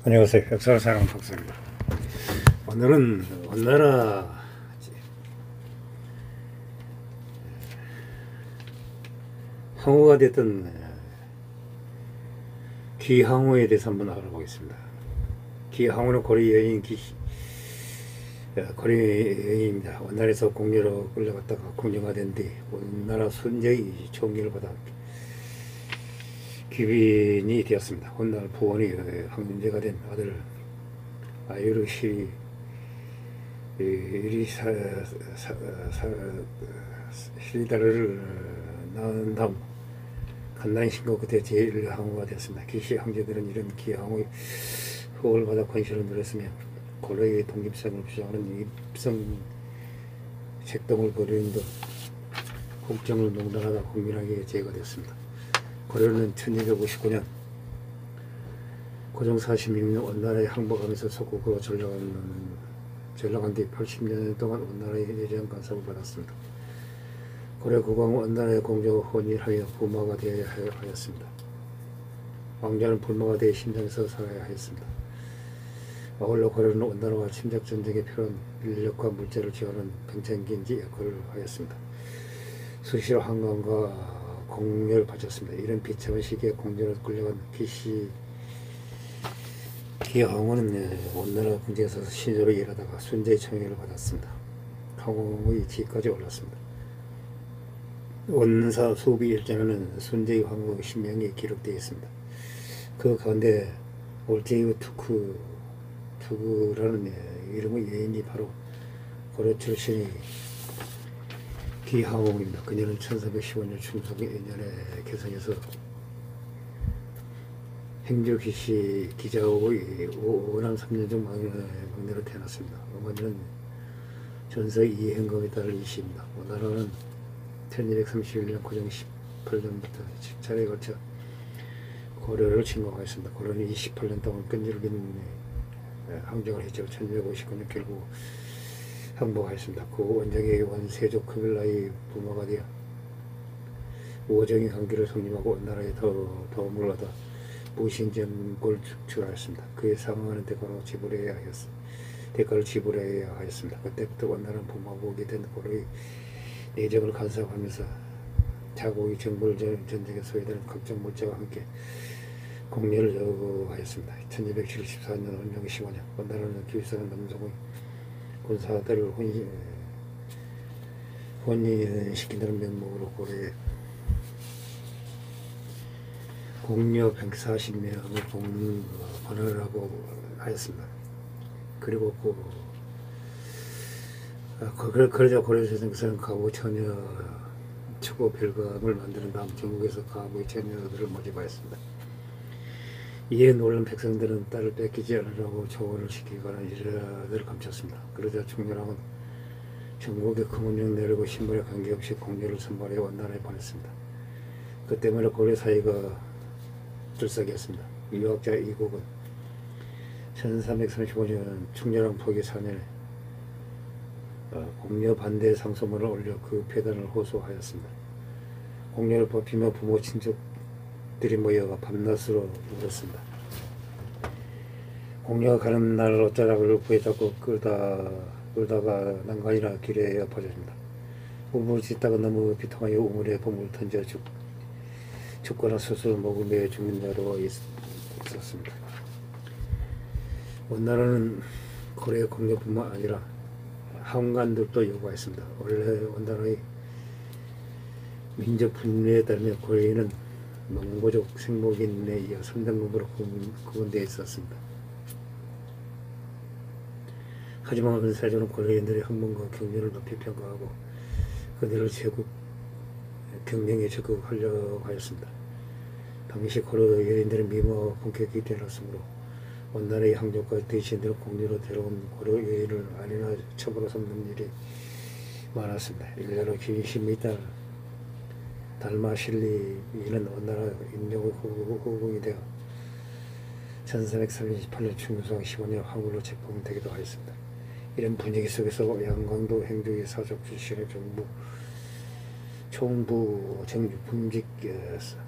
안녕하세요. 역사를 사랑하는 박사입니다. 오늘은 원나라 항우가 됐던 기항우에 대해서 한번 알아보겠습니다. 기항우는 고려 여인입니다. 원나라에서 공녀로 끌려갔다가 공녀가 된 뒤 원나라 순제의 총리를 받아 귀빈이 되었습니다. 훗날 부원이 황제가 된 아들 아유르시 시리다를 낳은 다음 간난 신고 끝에 제1항우가 되었습니다. 기시 황제들은 이런 기항우의 후원을 받아 권세를 누렸으며 고려의 독립성을 주장하는 입성 책동을 벌이는 등 국정을 농단하다 국민에게 제거되었습니다. 고려는 1259년 고종 46년 원나라에 항복하면서 소국으로 전락한 뒤 80년 동안 원나라의 내정 간섭을 받았습니다. 고려 국왕은 원나라의 공자와 혼인하여 부마가 되어야 하였습니다. 왕자는 불마가 되어 신장에서 살아야 하였습니다. 아울러 고려는 원나라와 침략전쟁에 필요한 인력과 물자를 지원하는 병창기인지 역할을 하였습니다. 수시로 한강과 공녀를 바쳤습니다. 이런 비참한 시기에 공녀로 끌려간 기항우는 원나라 궁지에서 신조로 일하다가 순제의 청약을 받았습니다. 항우의 지위까지 올랐습니다. 원사 수비 일전에는 순제의 항우 신명이 기록되어 있습니다. 그 가운데 올제의 투구라는 이름의 여인이 바로 고려 출신의 기항우입니다. 그녀는 1415년 충성 2년에 개성에서 행주기시 기자의 5남 3년중 막내로 태어났습니다. 어머니는 전서의 이행검에 따른 이씨입니다. 원나라는 1231년 고종 18년부터 10차례에 걸쳐 고려를 침공하였습니다. 고려는 28년 동안 끈질긴 항쟁을 했죠. 1259년 결국 항복하였습니다. 그 원정의 원세조 크빌라의 부모가 되어 오정의 관계를 성립하고 원나라에 도움을 얻어 무신정골 축출하였습니다. 그에 상응하는 대가를 지불해야 하였습니다. 그때부터 원나라는 부모국이 된 고려의 내정을 간섭하면서 자국의 정벌 전쟁에 소요되는 각종 물자와 함께 공려를 요구하였습니다. 1274년 원정 15년 원나라는 기획사는 남성의 군사들을 혼인시킨다는 명목으로 고려에 공녀 140명을 번호하고 하였습니다. 그리고 그러자 고려에서는 가부 처녀 추고 별감을 만드는 다음 전국에서 가부의 처녀들을 모집하였습니다. 이에 놀란 백성들은 딸을 뺏기지 않으라고 조언을 시키거나 일자들을 감췄습니다. 그러자 충렬왕은 전국에 금은령 내리고 신분에 관계없이 공녀를 선발해 원나라에 보냈습니다. 그 때문에 고려 사회가 들썩였습니다. 유학자 이국은 1335년 충렬왕 포기 4년에 공녀 반대 상소문을 올려 그 폐단을 호소하였습니다. 공녀를 뽑히며 부모 친척들이 모여 밤낮으로 울었습니다. 공녀가 가는 날 옷자락을 부여잡고 끌다가 난간이나 길에 엎어집니다. 우물을 짓다가 너무 비통하여 우물에 bom을 던져 죽거나 스스로 목을 매어 죽는 자도 있었습니다. 원나라는 고려 공녀뿐만 아니라 항관들도 요구했습니다. 원래 원나라의 민족 분류에 따르면 고려인은 몽고족 생목인에 이어 3등급으로 구분되어 있었습니다. 하지만 은사조는 고려인들의 학문과 경륜을 높이 평가하고 그들을 제국 경영에 적극하려고 하였습니다. 당시 고려 여인들은 미모와 품격이 뛰어났으므로 원나라의 항족과 대신들은 공녀로 데려온 고려 여인을 아내나 첩으로 삼는 일이 많았습니다. 일례로 김신미 딸 달마실리 이는 원나라 임종의 후궁이 되어 1338년 충성 15년 항우로 책봉되기도 하였습니다. 이런 분위기 속에서 양강도 행주의 사족 출신의 총부 정육품직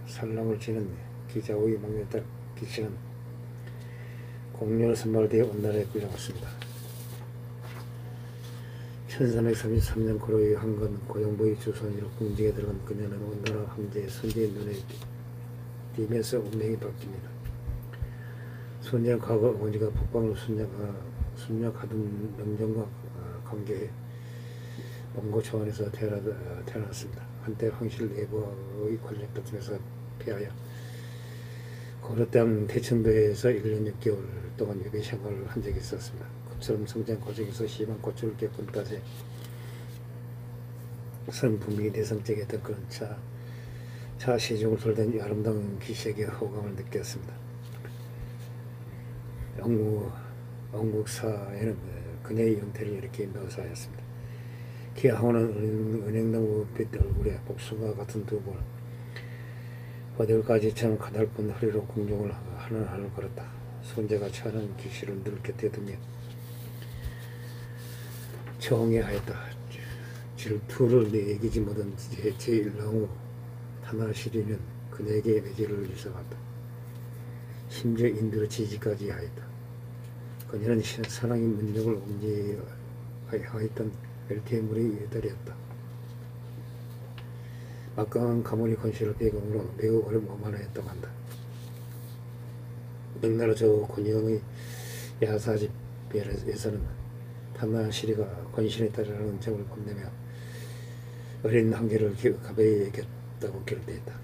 살랑을 지는 기자의 막내딸 기씨는 공료로 선발되어 원나라에 끌려갔습니다. 1333년 고려의 한건 고영보의 조선으로 궁지에 들어간 그녀는 원나라 황제 선제의 눈에 띄면서 운명이 바뀝니다. 손녀는 과거 어머니가 북방으로 순녀가둔 명정과 관계해 원고 초원에서 태어났습니다. 한때 황실 내부의 권력 다툼에서 패하여 고려 땅 태천도에서 1년 6개월 동안 유배 생활을 한 적이 있었습니다. 그처럼 성장 과정에서 심한 고초를 겪은 탓에 선분명히 내성적에 했던 그런 차 시중을 돌던 아름다운 기색에 호감을 느꼈습니다. 영국사에는 그녀의 영태를 이렇게 묘사하였습니다. 기하오는 은행나무빛 얼굴에 복숭아 같은 두 볼, 어딜까지처럼 가냘픈 허리로 공중을 하늘하늘 걸었다. 손재가 차는 기시를 늘 곁에 두며 정해하였다. 질투를 내기지 못한 제1나무 타나시리는 그에게 매질을 일성한다. 심지어 인도로 지지까지 하였다. 그녀는 사랑의 문력을 옹지하였던 엘테물의 여달이었다. 막강한 가문의 권세를 배경으로 매우 오만하였다고 한다. 명나라 저 권영의 야사집에서는 타나시리가 권신에 따르는 점을 본내며 어린 황제를 가벼이 여겼다고 기록되었다.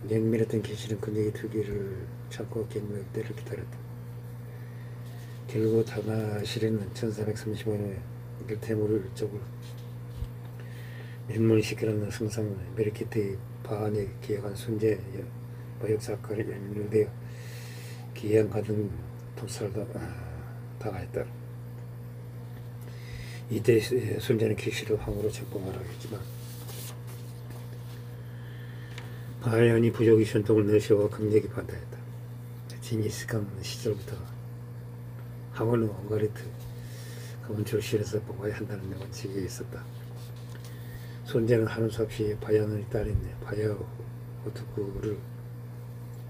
영밀했던 계시는 그녀의 투기를 참고 경력대를 기다렸다. 결국 타나시리는 1435년에 엘테물의 일족을 멸문시키는 승상 메르키트의 반에 기획한 순재 여역사건에 연루되어 기양 가든 독살을 당하였다. 이때 순재는 기시를 황으로 책봉하라고 했지만 바야니 부족이 전통을 내세워 강력히 반대했다. 징기스칸 시절부터 황후는 옹가리트 가문 출신에서 뽑아야 한다는 원칙이 있었다. 손재는 하는 수 없이 바야의 딸인 바야오투쿠를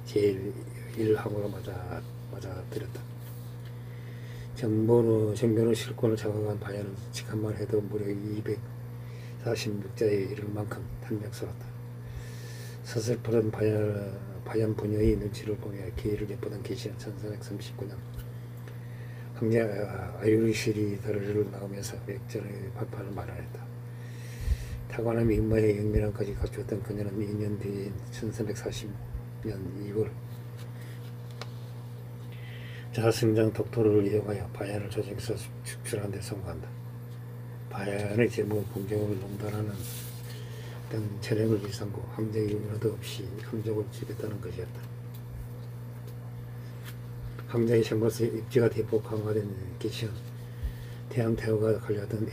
제1항으로 맞아들였다. 정변의 실권을 장악한 바야는 직함만 해도 무려 246자에 이를 만큼 탄력스럽다. 서슬퍼런 바얀 부녀의 눈치를 보며 기회를 엿보던 계시는 1439년 황제 아유리시리다를 나오면서 맥전의 발판을 마련했다. 타관함이 인마의 영면함까지 갖추었던 그녀는 2년 뒤인 1340년 2월 자승장 독토를 이용하여 바야를 조정해서 축출하는 데 성공한다. 바야의 제목은 공정을 농단하는 등 재력을 일삼고 황제의 용어도 없이 함족을 지켰다는 것이었다. 황제의 생물로서 입지가 대폭 강화된 기치는 태양태후가 걸려던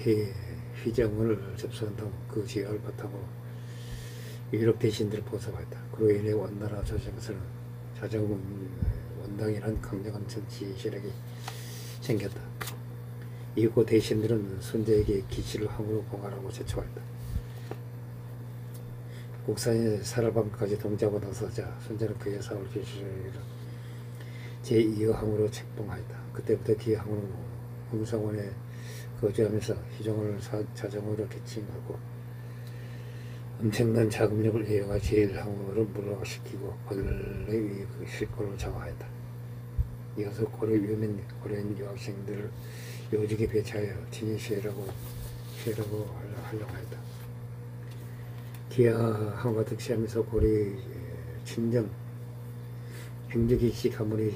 휘정을 접수한 다음 그 지역을 바탕으로 유럽 대신들을 포섭하였다. 그로 인해 원나라 조정에서는 자정원당이라는 강력한 정치 세력이 생겼다. 이후 대신들은 손재에게 기치를 항으로 봉하라고 제초했다. 국산의 사라방까지 동지하고 나서자 손재는 그의 사울 기시를 제2의 항으로 책봉하였다. 그때부터 기항으로 홍성원에 거주하면서 희종을 자정으로 개칭하고 엄청난 자금력을 이용해 제1항으로 무력화시키고 권력의 실권을 장악하였다. 이어서 고려 유명 고려인 유학생들을 요직에 배치하여 진시라고 하려고 했다. 기하항과 득세하면서 고려의 친정 행주기시 가문의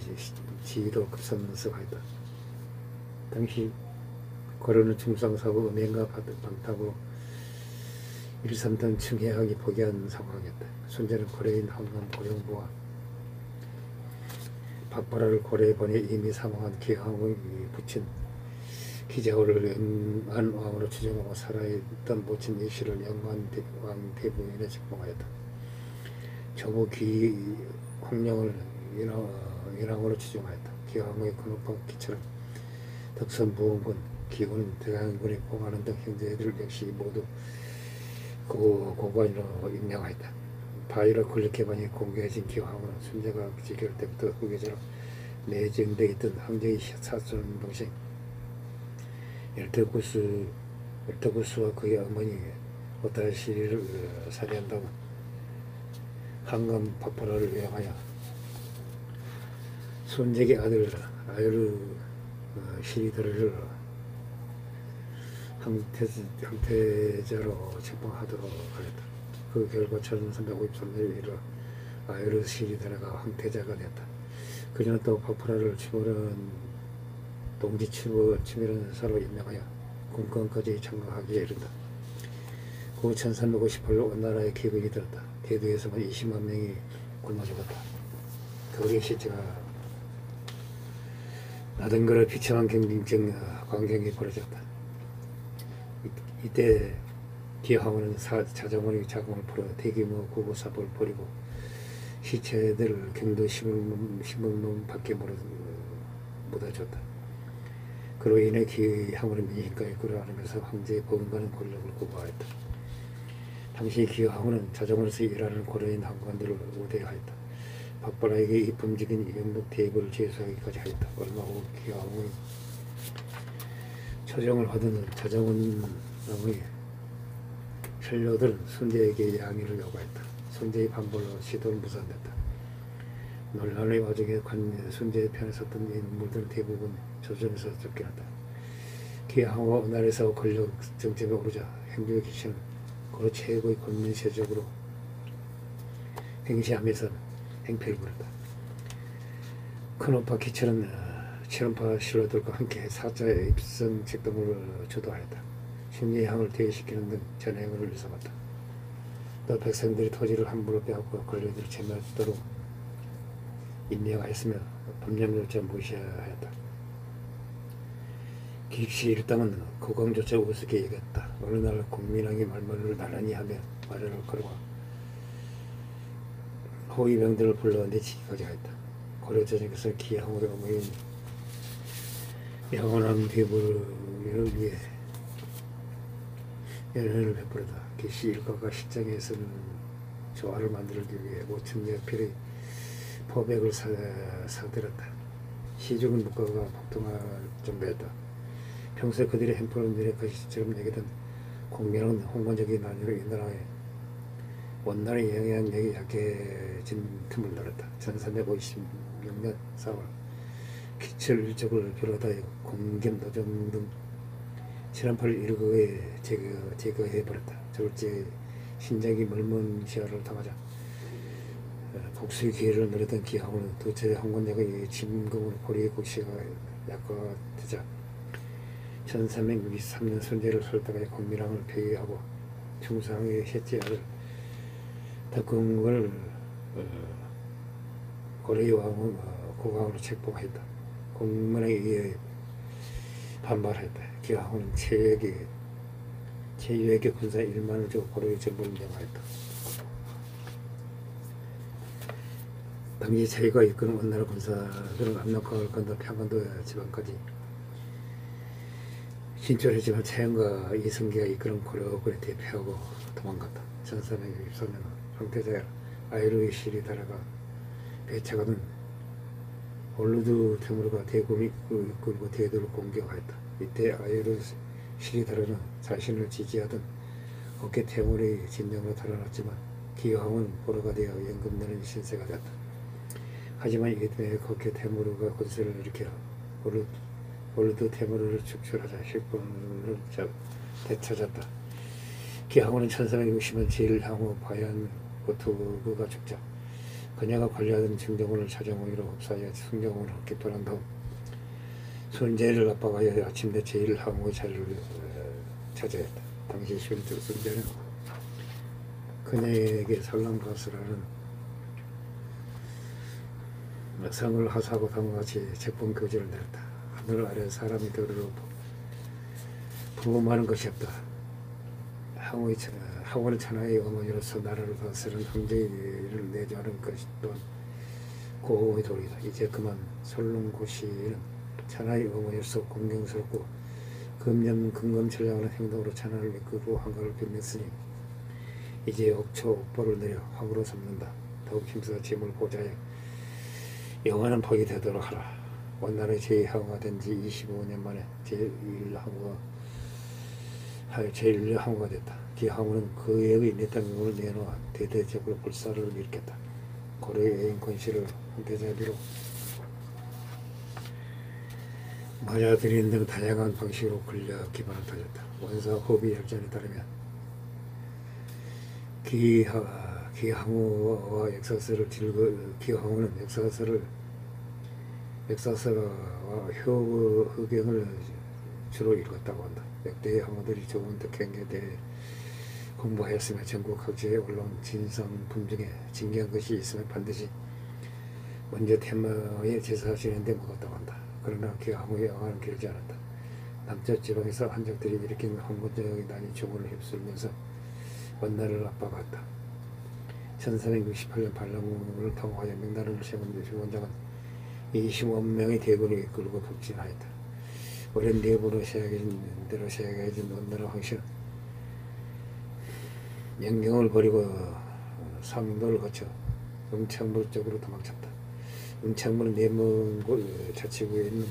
지위도 급선승하였다. 당시 고려는 중상사고 음행과 방타고 일삼던 청해학이 포기한 상황이었다. 손재는 고려인 황남 고영보와 박보라를 고려에 보내 이미 사망한 기항의 부친 기자호를 영안왕으로 추정하고 살아있던 모친 이씨를 영안왕 대부인에 책봉하였다. 조부 기홍령을 인왕으로 추정하였다. 기항의 근업한 기처럼 덕선부원군, 기훈, 대강군에 봉하는 등 형제들 역시 모두 고관으로 임명하였다. 바위로 권력기반이 공개해진 기왕은 순재가 지킬 때부터 의계적으로 내정돼 있던 황제의 사촌 동생 엘테구스와 그의 어머니 오타시리를 살해한다고 한강 박파라를 외양하여 손재기 아들 아이르 시리드를 황태자로 책봉하도록 하였다. 그 결과 1353년에 이르러 아이르 시리드라가 황태자가 되었다. 그녀는 또 박파라를 치밀은 동지 치밀은 사로 임명하여 군권까지 장악하기에 이른다. 그 1358년 원나라에 기근이 들었다. 대두에서만 20만 명이 굶어 죽었다. 거기에 시체가 나등거를 비참한 광경이 벌어졌다. 이때 기하원은 자정원의 자금을 풀어 대규모 구고사법을 벌이고 시체들을 경도 10문 밖에 묻어줬다. 그로 인해 기하원은 민심까지 끌어안으면서 황제의 버금가는 권력을 고부하였다. 당시 기하원은 자정원에서 일하는 고려인 한관들을 우대하였다. 박바라에게 이쁨직인 영국 대입을 제수하기까지 하였다. 얼마 후 기하원의 초정을 받은 자정원 왕의 신료들은 순제에게 양해를 요구했다. 순제의 반발로 시도는 무산됐다. 논란의 와중에 순제의 편에 섰던 인물들은 대부분 조선에서 쫓겨났다. 기하원과 원나라에서 권력 정점에 오르자 행주의 기치는 고려 최고의 권민세적으로 행시하면서 행패를 부렸다. 큰오빠 기철은 친오빠 신료들과 함께 사자의 입성 책동을 주도하였다. 심리향을 대시키는 등 전행을 일삼았다. 또 백성들이 토지를 함부로 빼앗고 권력들을 제멸하도록 임명하였으며 법령조차 무시하였다. 기시 일당은 국왕조차 우습게 여겼다. 어느 날 국민왕이 말말을 나란히 하며 말을 걸고 호위병들을 불러 내치기까지 하였다. 고려조정에서 기항의 어머니인 영원한 대부를 위해 연회를 베풀었다. 기시 일가가 시장에서는 조화를 만들기 위해 5,000여 필의 포백을 사들였다. 시중은 물가가 폭등할 정도였다. 평소에 그들의 행포는 미래까지처럼 내게던 공명은 홍건적인 난이로 인나라의 원나라의 영향력이 약해진 틈을 노렸다. 1356년 4월 기철 일족을 비롯하여 공겸 노정 등 718 일거에 제거해버렸다. 졸제 신장이 멀먼 시야를 당하자 복수의 기회를 노렸던 기하원은 도처에 황건적의 침공으로 고리의 국시가 약화되자 1363년 선제를 설득하여 공민왕을 폐위하고 충상의 셋째 아들 덕궁을 고려의 왕은 국왕으로 책봉했다. 공문에 의해 반발했다. 기하원은 체유에게 군사 1만을 주고 고려의 정부를 명하였다. 당시 체유가 이끄는 원나라 군사들은 압록강을 건너 평안도 지방까지 진출했지만 채영과 이성계가 이끄는 고려군에 대패하고 도망갔다. 1363년 황태자 아이르의 시리다라가 배차가던 올루드 테무르가 대군을 이끌고 대도를 공격하였다. 이때 아이르 시리다라는 자신을 지지하던 어깨 테무르의 진영으로 달아났지만 기왕은 보로가 되어 연금내는 신세가 되었다. 하지만 이에 대해 어깨 테무르가 군세를 일으켜 올루드 테무르를 축출하자 실권을 되찾았다. 기왕은 1360년 제1항우 바얀 고투그가 죽자 그녀가 관리하던 증정원을 차정원으로 흡사하여 승정원을 깃돌한 다음 순제를 압박하여 아침내 제1항우의 자리를 차지했다. 당시 순제는 그녀에게 살람가스라는 성을 하사하고 다음과 같이 책봉 교지를 내렸다. 하늘 아래 사람이 들으러 부음하는 것이 없다. 항원의 천하의 어머니로서 나라를 다스리는 황제를 내조하는 것이 또한 고호의 도리다. 이제 그만 솔롱고시는 천하의 어머니로서 공경스럽고 금검철량하는 행동으로 천하를 이끌고 황가를 빛냈으니 이제 옥초옥보를 내려 황으로 삼는다. 더욱 힘써 짐을 보좌에 영원한 복이 되도록 하라. 원나라의 제2항우가 된 지 25년 만에 제1항우가 됐다. 기항우는 그의 내탕경을 내놓아 대대적으로 불사를 일으켰다. 고려의 애인 권씨를 황태자비로 맞아들이는 등 다양한 방식으로 끌려 기반을 다졌다. 원사 호비 혈전에 따르면 기항우와 역사서를 기항우는 역사서와 효경을 주로 읽었다고 한다. 역대의 항우들이 좋은 덕행에 대해 공부하였으며 전국 각지에 올라온 진상 분중에 징계한 것이 있으면 반드시 먼저 태마에 제사 지낸 데 묻었다고 한다. 그러나 기항우의 영화는 길지 않았다. 남쪽 지방에서 한적들이 일으킨 황건적인 난이 조문을 휩쓸면서 원나라를 압박했다. 1368년 반란군을 통하여 명나라를 세운 원장은 25명의 대군을 이끌고 북진하였다. 오랜 내부로 세약해진 원나라 황씨는 영경을 버리고 상도를 거쳐 음창물 쪽으로 도망쳤다. 음창물은 내몽골 자치구에 있는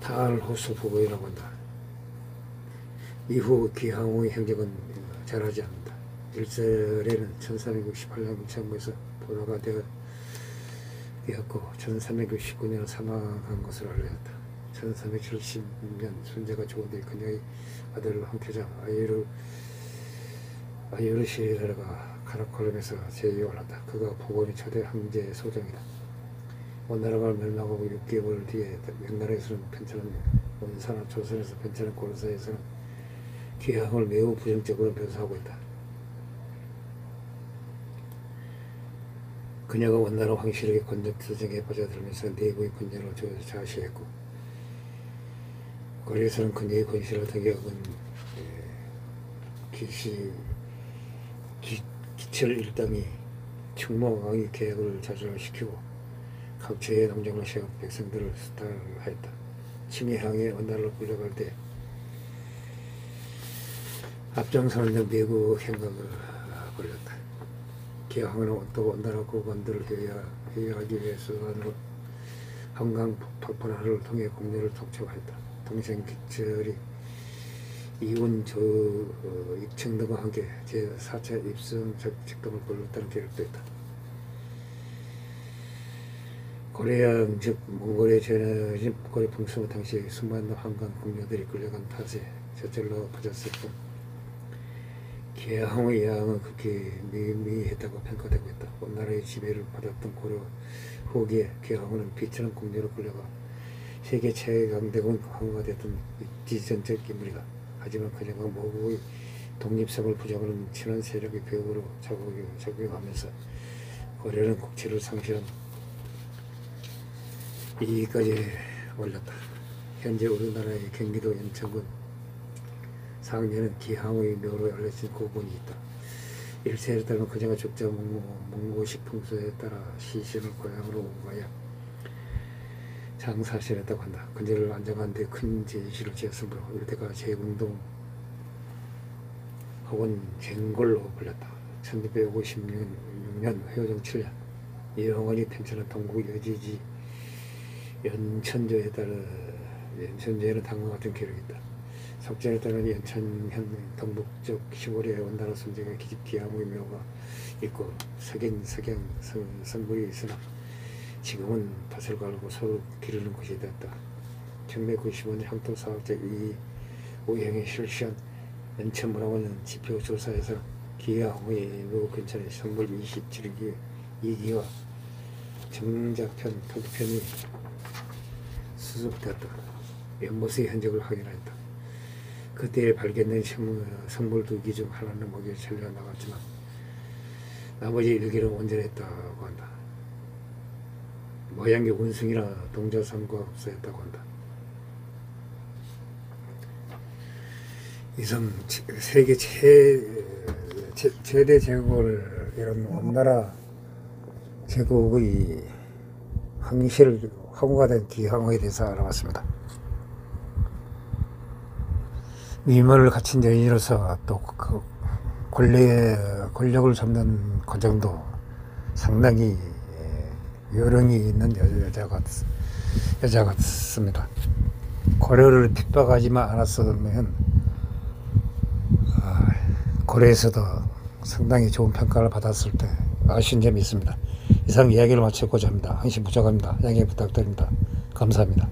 탈호수 부근이라고 한다. 이후 기항우의 행적은 잘하지 않는다. 일설에는 1368년 음창물에서 포로가 되었고 1369년 사망한 것으로 알려졌다. 1370년 손자가 죽은 뒤 그녀의 아들 황태자 아유르시라가 카라콜럼에서 제위를 한다. 그가 복원의 초대 황제 소정이다. 원나라가 멸망하고 6개월 뒤에 명나라에서는 편찮은 원사나 조선에서 편찮은 고려사에서는 기항을 매우 부정적으로 묘사하고 있다. 그녀가 원나라 황실에게 권력투쟁에 빠져들면서 내부의 분열을 좌시했고 고려에서는 그녀의 권실을 덕역은 기철 일당이 충무왕의 계획을 좌절시키고 각처의 농장을 세워 백성들을 수탈하였다. 칭의항에 원나라를 끌려갈 때 앞장서는 등 매국 행각을 벌였다. 기항은 또 원나라 고관들을 회유하기 위해서 한강 폭발화를 통해 국내를 독촉하였다. 동생 기철이 이훈 입청 등과 함께 제4차 입성 직동을 벌였다는 기록도 있다. 고려양 즉 몽골에 전해진 고려 풍습 당시 수많은 한강 궁녀들이 끌려간 탓에 저절로 퍼졌을 뿐 기항의 양은 극히 미미했다고 평가되고 있다. 원나라의 지배를 받았던 고려 후기에 기항은 비천한 궁녀로 끌려가 세계 최강대군 항우가 됐던 지전적 인물이다. 하지만 그녀가 모국의 독립성을 부정하는 친한 세력의 벽으로 작용하면서 고려는 국치를 상실한 이까지 올렸다. 현재 우리나라의 경기도 연천군 상류에는 기항의 묘로 알려진 고분이 있다. 일세에 따르면 그녀가 죽자 몽고식 풍수에 따라 시신을 고향으로 옮가야 장사시했다고 한다. 그녀를 안정한 데 큰 제시를 지었으므로 일대가 제궁동 혹은 쟁골로 불렸다. 1656년 회오정 7년 이영원이 편찬한 동국 여지지 연천제에는 다음과 같은 기록이 있다. 석전에 따르면 연천현 동북쪽 시골에 원나라 선제가 기집 기항의 묘가 있고 성물이 있으나 지금은 밭을 갈고 서로 기르는 곳이 되었다. 1995년 향토사학자 이오형이 실시한 연천문화원 지표조사에서 기항의 묘 근처에 성물 27기 2기와 정작편 토기편이 수습되었다. 연못의 흔적을 확인하였다. 그때 발견된 성물 2기 중 하나는 목에 잘려 나갔지만 나머지 1기는 온전했다고 한다. 모양이 원숭이나 동자상과 흡사했다고 한다. 이성 세계 최대 제국을 이룬 원나라 제국의 항우가 된 기항우에 대해서 알아봤습니다. 미모를 갖춘 여인으로서 또 그 권력을 잡는 과정도 상당히 요령이 있는 여자 같습니다. 고려를 핍박하지만 않았으면 고려에서도 상당히 좋은 평가를 받았을 때 아쉬운 점이 있습니다. 이상 이야기를 마치고자 합니다. 항시 부족합니다. 양해 부탁드립니다. 감사합니다.